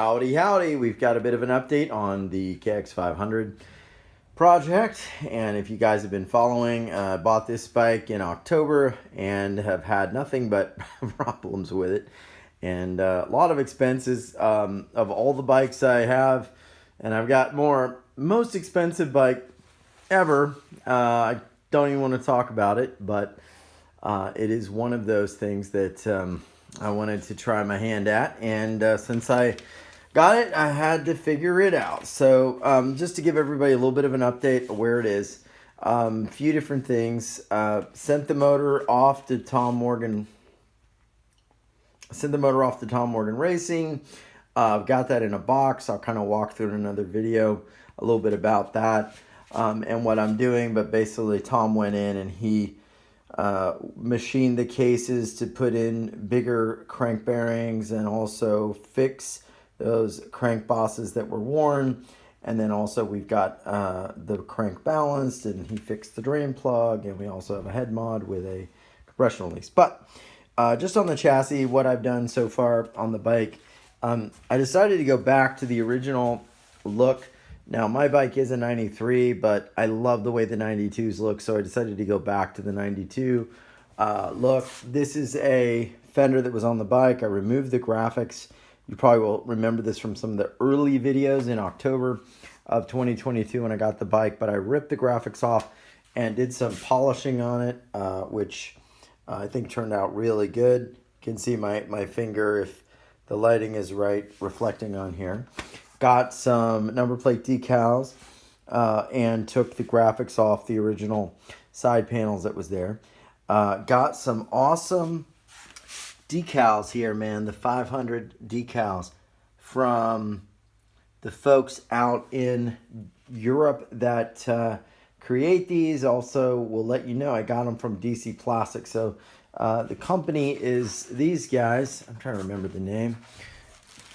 Howdy, howdy. We've got a bit of an update on the KX500 project. And if you guys have been following, bought this bike in October and have had nothing but problems with it. And a lot of expenses of all the bikes I have. And I've got most expensive bike ever. I don't even want to talk about it, but it is one of those things that I wanted to try my hand at. And since I got it, I had to figure it out. So just to give everybody a little bit of an update of where it is, a few different things. Sent the motor off to Tom Morgan. Racing. Got that in a box. I'll kind of walk through in another video a little bit about that and what I'm doing. But basically, Tom went in and he machined the cases to put in bigger crank bearings and also fix those crank bosses that were worn. And then also we've got the crank balanced, and he fixed the drain plug, and we also have a head mod with a compression release. But just on the chassis, what I've done so far on the bike, I decided to go back to the original look. Now, my bike is a 93, but I love the way the 92s look, so I decided to go back to the 92 look. This is a fender that was on the bike. I removed the graphics. You probably will remember this from some of the early videos in October of 2022 when I got the bike, but I ripped the graphics off and did some polishing on it, which I think turned out really good. You can see my finger, if the lighting is right, reflecting on here. Got some number plate decals and took the graphics off the original side panels that was there. Got some awesome decals here, man. The 500 decals from the folks out in Europe that create these. Also, will let you know I got them from DC Plastic. So the company is these guys. I'm trying to remember the name.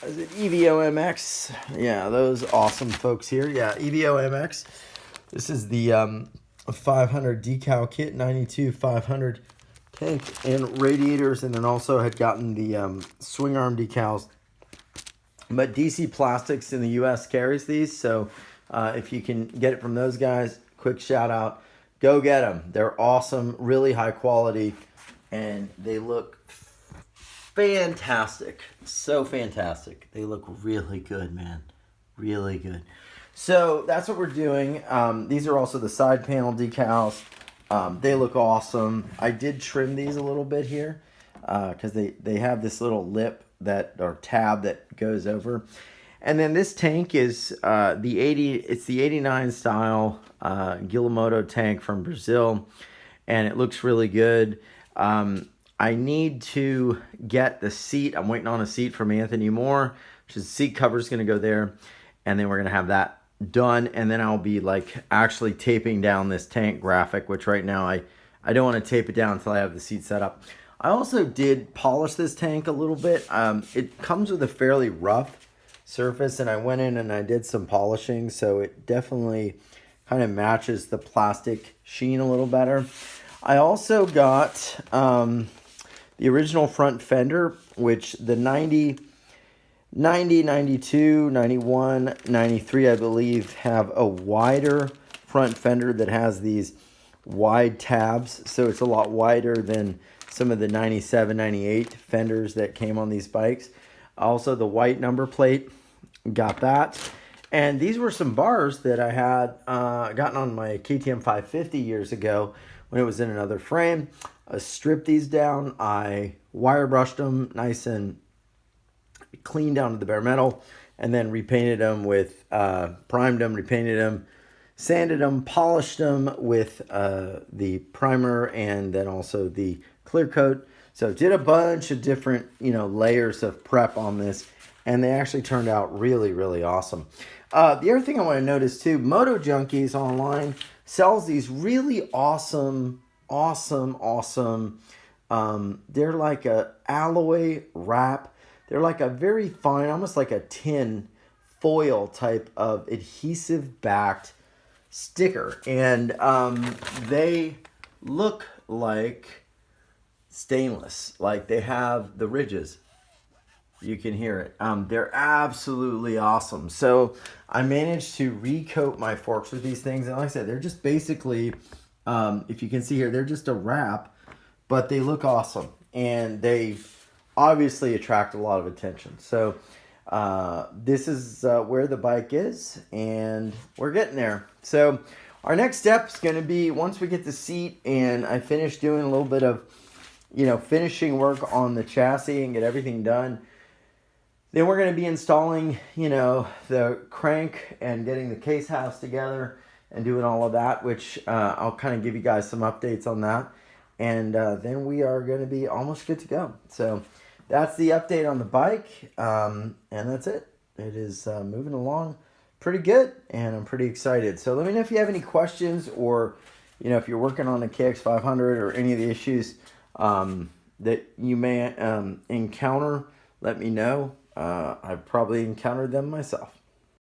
Is it EVO-MX? Yeah, those awesome folks here. Yeah, EVO-MX. This is the 500 decal kit, 92 500 tank and radiators, and then also had gotten the swing arm decals. But DC Plastics in the US carries these, so if you can get it from those guys, quick shout out. Go get them. They're awesome, really high quality, and they look fantastic. So fantastic. They look really good, man. Really good. So that's what we're doing. These are also the side panel decals. They look awesome. I did trim these a little bit here because they have this little lip or tab that goes over. And then this tank is it's the 89 style Gilamoto tank from Brazil, and it looks really good. I need to get the seat. I'm waiting on a seat from Anthony Moore, which is the seat cover is going to go there. And then we're going to have that done. And then I'll be like actually taping down this tank graphic, which right now I don't want to tape it down until I have the seat set up. I also did polish this tank a little bit. It comes with a fairly rough surface, and I went in and I did some polishing. So it definitely kind of matches the plastic sheen a little better. I also got the original front fender, which the 90, 92, 91, 93, I believe, have a wider front fender that has these wide tabs. So it's a lot wider than some of the 97, 98 fenders that came on these bikes. Also, the white number plate, got that. And these were some bars that I had gotten on my KTM 550 years ago when it was in another frame. I stripped these down. I wire brushed them nice and clean down to the bare metal, and then repainted them with, primed them, repainted them, sanded them, polished them with the primer and then also the clear coat. So did a bunch of different, layers of prep on this, and they actually turned out really, really awesome. The other thing I want to notice too, Moto Junkies online sells these really awesome, they're like a alloy wrap. They're like a very fine, almost like a tin foil type of adhesive backed sticker. And they look like stainless, like they have the ridges. you can hear it. They're absolutely awesome. So I managed to recoat my forks with these things. And like I said, they're just basically, if you can see here, they're just a wrap, but they look awesome. And they obviously attract a lot of attention. So this is where the bike is, and we're getting there. So our next step is going to be, once we get the seat and I finish doing a little bit of, finishing work on the chassis and get everything done, then we're going to be installing, the crank and getting the case house together and doing all of that, which I'll kind of give you guys some updates on that. And then we are going to be almost good to go. So that's the update on the bike, and that's it. It is moving along pretty good, and I'm pretty excited. So let me know if you have any questions, or if you're working on a KX500 or any of the issues that you may encounter. Let me know. I've probably encountered them myself.